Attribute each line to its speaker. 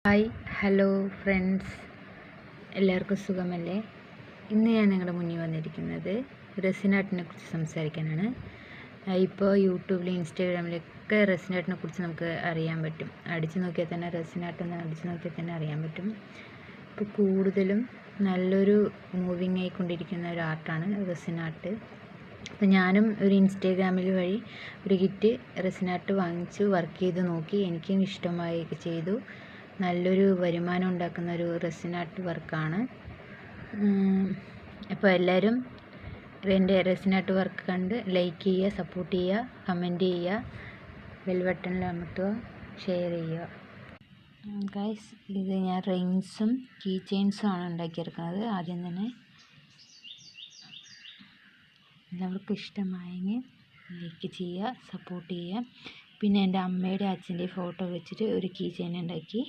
Speaker 1: Hi hello friends, എല്ലാവർക്കും സുഖമല്ലേ? ഇന്ന് ഞാൻ നിങ്ങളുടെ മുന്നിൽ വന്നിരിക്കുന്നത് റെസിൻ ആർട്ടിനെ കുറിച്ച് സംസാരിക്കാനാണ്. ഇപ്പോൾ യൂട്യൂബിൽ ഇൻസ്റ്റാഗ്രാമിലൊക്കെ റെസിൻ ആർട്ടിനെ കുറിച്ച് നമുക്ക് അറിയാൻ പറ്റും. അടിച്ചു നോക്കിയാൽ തന്നെ റെസിൻ ആർട്ട് എന്ന് അടിച്ചു നോക്കിയാൽ തന്നെ അറിയാൻ പറ്റും. ഇപ്പോൾ കൂടുതലും നല്ലൊരു മൂവിങ് ആയിക്കൊണ്ടിരിക്കുന്ന ഒരു ആർട്ടാണ് റെസിൻ ആർട്ട്. അപ്പോൾ ഞാനും ഒരു ഇൻസ്റ്റാഗ്രാമിൽ വഴി ഒരു കിറ്റ് റെസിൻ ആർട്ട് വാങ്ങിച്ചു വർക്ക് ചെയ്ത് നോക്കി. എനിക്കും ഇഷ്ടമായൊക്കെ ചെയ്തു. നല്ലൊരു വരുമാനം ഉണ്ടാക്കുന്ന ഒരു റെസിൻ ആർട്ട് വർക്കാണ്. അപ്പോൾ എല്ലാവരും എൻ്റെ റെസിൻ ആർട്ട് വർക്ക് കണ്ട് ലൈക്ക് ചെയ്യുക, സപ്പോർട്ട് ചെയ്യുക, കമൻറ്റ് ചെയ്യുക, ബെൽ ബട്ടണിൽ അമർത്തുക, ഷെയർ ചെയ്യുക. ഗൈസ്, ഇത് ഞാൻ റിങ്സും കീ ചെയിൻസും ആണ് ഉണ്ടാക്കിയെടുക്കുന്നത്. ആദ്യം തന്നെ എല്ലാവർക്കും ഇഷ്ടമായെങ്കിൽ ലൈക്ക് ചെയ്യുക, സപ്പോർട്ട് ചെയ്യുക. പിന്നെ എൻ്റെ അമ്മയുടെ അച്ഛൻ്റെ ഫോട്ടോ വെച്ചിട്ട് ഒരു കീ ചെയിൻ ഉണ്ടാക്കി.